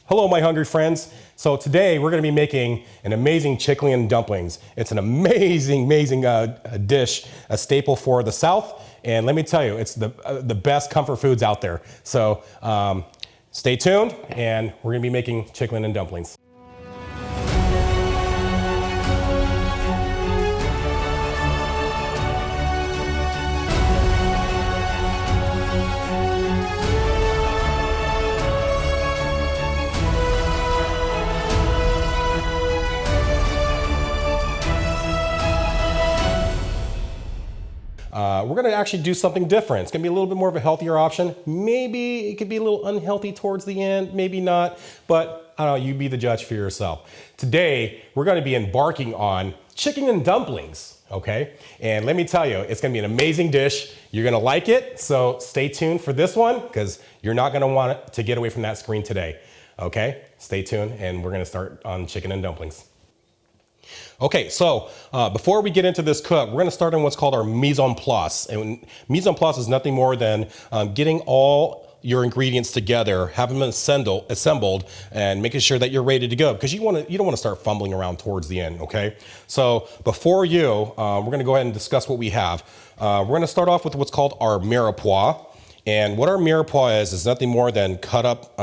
Hello, my hungry friends. So today we're going to be making an amazing chicken and dumplings. It's an amazing dish, a staple for the South. And let me tell you, it's the best comfort foods out there. So stay tuned, and we're going to be making chicken and dumplings. We're going to actually do something different. It's going to be a little bit more of a healthier option. Maybe it could be a little unhealthy towards the end, maybe not, but I don't know, you be the judge for yourself. Today, we're going to be embarking on chicken and dumplings, okay? And let me tell you, it's going to be an amazing dish. You're going to like it, so stay tuned for this one because you're not going to want to get away from that screen today, okay? Stay tuned, and we're going to start on chicken and dumplings. Okay, so before we get into this cook, we're going to start on what's called our mise en place. And mise en place is nothing more than getting all your ingredients together, having them assembled, and making sure that you're ready to go because you don't want to start fumbling around towards the end. Okay, so before we're going to go ahead and discuss what we have. We're going to start off with what's called our mirepoix, and what our mirepoix is nothing more than cut up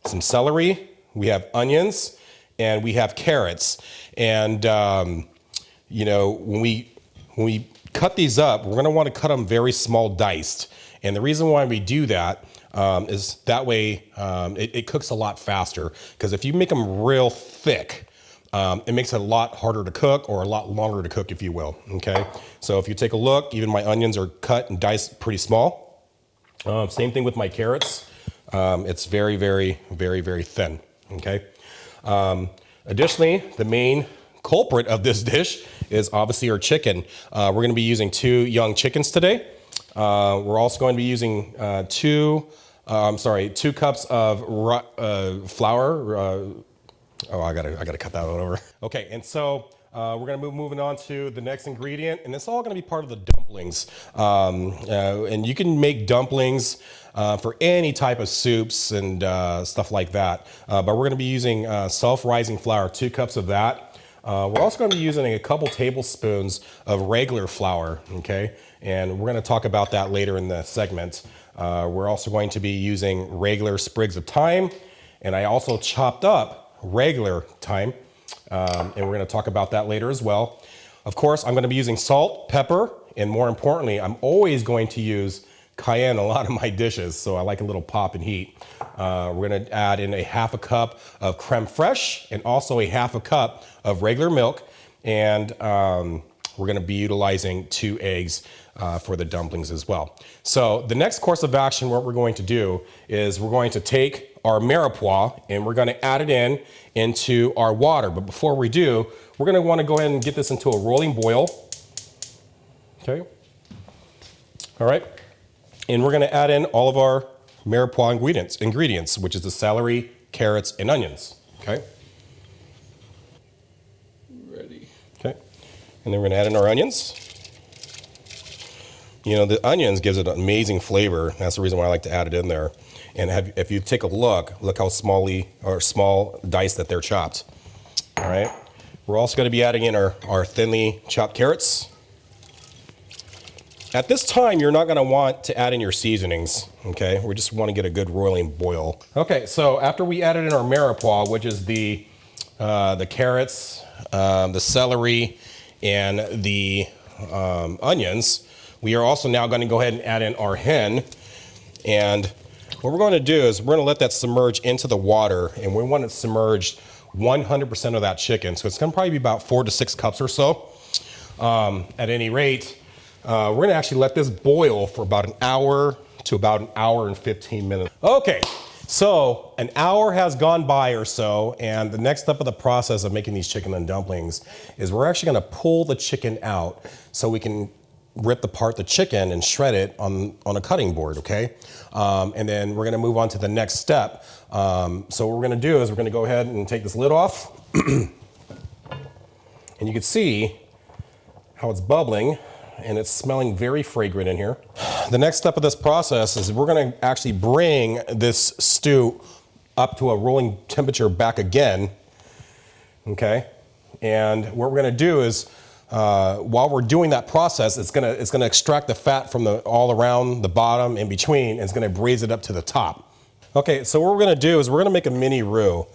some celery. We have onions. And we have carrots, and you know, when we cut these up, we're going to want to cut them very small diced. And the reason why we do that is that way it cooks a lot faster. Because if you make them real thick, it makes it a lot harder to cook or a lot longer to cook, if you will. Okay, so if you take a look, even my onions are cut and diced pretty small. Same thing with my carrots. It's very, very, very, very thin. Okay. Additionally, the main culprit of this dish is obviously our chicken. We're going to be using 2 young chickens today. We're also going to be using 2 cups of flour. I gotta cut that one over. Okay, and so we're going to moving on to the next ingredient, and it's all going to be part of the dumplings. And you can make dumplings for any type of soups and stuff like that. But we're going to be using self-rising flour, 2 cups of that. We're also going to be using a couple tablespoons of regular flour, okay? And we're going to talk about that later in the segment. We're also going to be using regular sprigs of thyme, and I also chopped up regular thyme, and we're going to talk about that later as well. Of course, I'm going to be using salt, pepper, and more importantly, I'm always going to use cayenne in a lot of my dishes, so I like a little pop and heat. We're going to add in a 1/2 cup of creme fraiche and also a 1/2 cup of regular milk, and we're going to be utilizing 2 eggs for the dumplings as well. So the next course of action, what we're going to do is we're going to take our mirepoix and we're going to add it into our water. But before we do, we're going to want to go ahead and get this into a rolling boil. Okay. All right. And we're going to add in all of our mirepoix ingredients, which is the celery, carrots, and onions. Okay. Ready. Okay. And then we're going to add in our onions. You know, the onions gives it an amazing flavor. That's the reason why I like to add it in there. And if you take a look how small dice that they're chopped. All right. We're also going to be adding in our thinly chopped carrots. At this time, you're not going to want to add in your seasonings, okay? We just want to get a good roiling boil. Okay, so after we added in our mirepoix, which is the carrots, the celery, and the onions, we are also now going to go ahead and add in our hen. And what we're going to do is we're going to let that submerge into the water, and we want it submerged 100% of that chicken. So it's going to probably be about 4 to 6 cups or so. At any rate, we're going to actually let this boil for about an hour to about 1 hour and 15 minutes. Okay, so an hour has gone by or so, and the next step of the process of making these chicken and dumplings is we're actually going to pull the chicken out so we can rip apart the chicken and shred it on a cutting board, okay? And then we're going to move on to the next step. So what we're going to do is we're going to go ahead and take this lid off, and you can see how it's bubbling. And it's smelling very fragrant in here. The next step of this process is we're going to actually bring this stew up to a rolling temperature back again. Okay, and what we're gonna do is, while we're doing that process, it's gonna extract the fat from all around the bottom, in between, and it's gonna braise it up to the top. Okay, so what we're gonna do is we're gonna make a mini roux,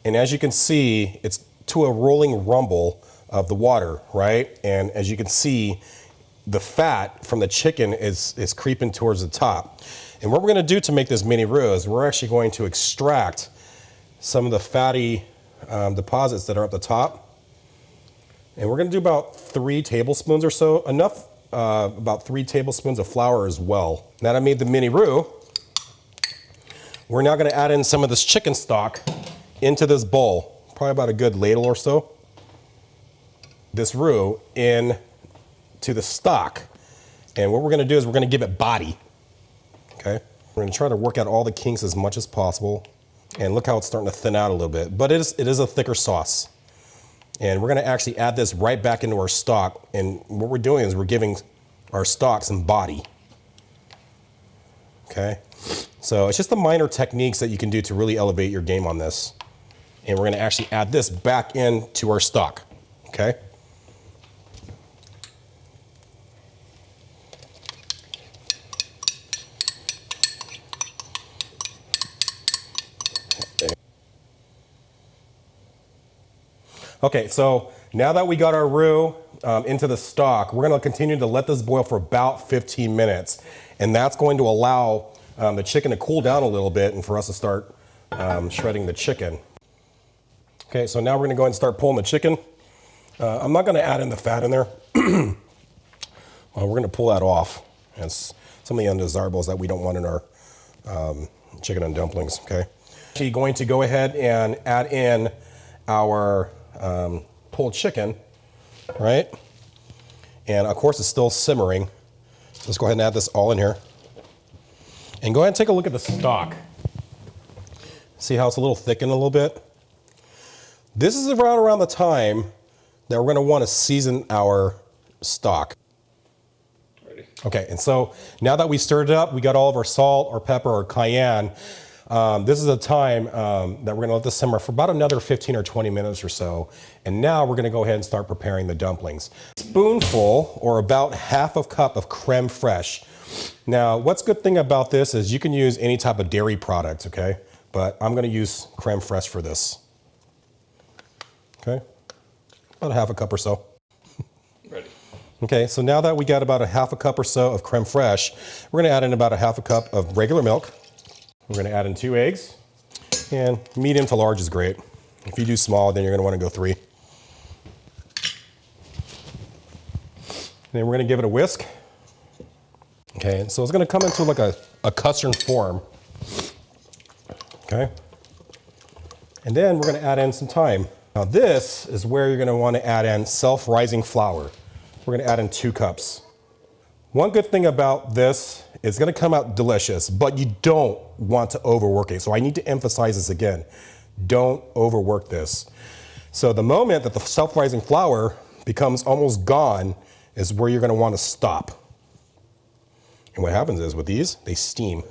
and as you can see, it's to a rolling rumble of the water, right? And as you can see, the fat from the chicken is creeping towards the top. And what we're gonna do to make this mini roux is we're actually going to extract some of the fatty deposits that are at the top. And we're gonna do about 3 tablespoons or so, enough, about 3 tablespoons of flour as well. Now that I made the mini roux, we're now gonna add in some of this chicken stock into this bowl, probably about a good ladle or so. This roux in to the stock. And what we're gonna do is we're gonna give it body, okay? We're gonna try to work out all the kinks as much as possible. And look how it's starting to thin out a little bit, but it is a thicker sauce. And we're gonna actually add this right back into our stock. And what we're doing is we're giving our stock some body, okay? So it's just the minor techniques that you can do to really elevate your game on this. And we're gonna actually add this back into our stock, okay? Okay, so now that we got our roux into the stock, we're gonna continue to let this boil for about 15 minutes. And that's going to allow the chicken to cool down a little bit and for us to start shredding the chicken. Okay, so now we're gonna go ahead and start pulling the chicken. I'm not gonna add in the fat in there. Well, we're gonna pull that off. It's some of the undesirables that we don't want in our chicken and dumplings, okay? Actually going to go ahead and add in our pulled chicken, right? And of course it's still simmering. So let's go ahead and add this all in here. And go ahead and take a look at the stock. See how it's a little thickened a little bit? This is around the time that we're gonna wanna season our stock. Ready. Okay, and so now that we stirred it up, we got all of our salt, our pepper, our cayenne. This is a time that we're gonna let this simmer for about another 15 or 20 minutes or so. And now we're gonna go ahead and start preparing the dumplings. Spoonful, or about half a cup of creme fraiche. Now, what's good thing about this is you can use any type of dairy product, okay? But I'm gonna use creme fraiche for this. Okay, about a half a cup or so. Ready. Okay, so now that we got about a half a cup or so of creme fraiche, we're gonna add in about a half a cup of regular milk. We're gonna add in 2 eggs, and medium to large is great. If you do small, then you're gonna wanna go 3. Then we're gonna give it a whisk. Okay, so it's gonna come into like a custard form. Okay, and then we're gonna add in some thyme. Now this is where you're gonna wanna add in self-rising flour. We're gonna add in 2 cups. One good thing about this, it's gonna come out delicious, but you don't want to overwork it. So I need to emphasize this again. Don't overwork this. So the moment that the self-rising flour becomes almost gone is where you're gonna wanna stop. And what happens is with these, they steam.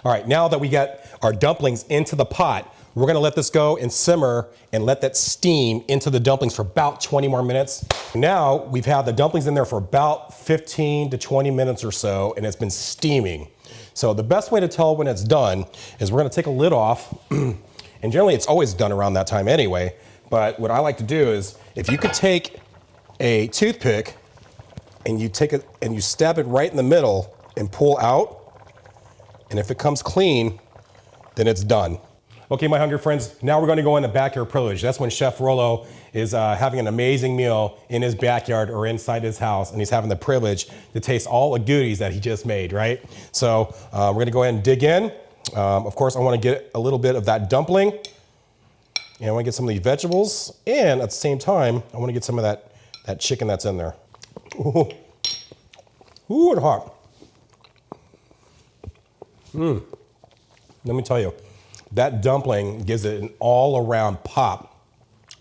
All right, now that we get our dumplings into the pot, we're gonna let this go and simmer and let that steam into the dumplings for about 20 more minutes. Now we've had the dumplings in there for about 15 to 20 minutes or so, and it's been steaming. So the best way to tell when it's done is we're gonna take a lid off, and generally it's always done around that time anyway, but what I like to do is if you could take a toothpick and you take it and you stab it right in the middle and pull out, and if it comes clean, then it's done. Okay, my hungry friends, now we're gonna go into backyard privilege. That's when Chef Rollo is having an amazing meal in his backyard or inside his house, and he's having the privilege to taste all the goodies that he just made, right? So we're gonna go ahead and dig in. Of course, I wanna get a little bit of that dumpling, and I wanna get some of the vegetables, and at the same time, I wanna get some of that chicken that's in there. Ooh, ooh, it's hot. Let me tell you, that dumpling gives it an all-around pop,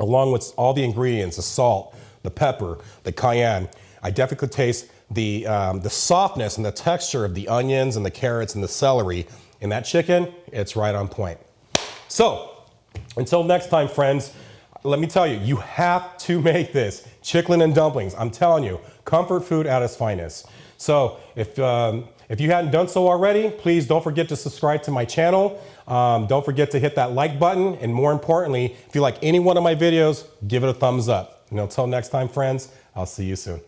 along with all the ingredients, the salt, the pepper, the cayenne. I definitely could taste the softness and the texture of the onions and the carrots and the celery in that chicken, it's right on point. So until next time, friends, let me tell you, you have to make this chicken and dumplings. I'm telling you, comfort food at its finest. So if you hadn't done so already, please don't forget to subscribe to my channel. Don't forget to hit that like button. And more importantly, if you like any one of my videos, give it a thumbs up. And until next time, friends, I'll see you soon.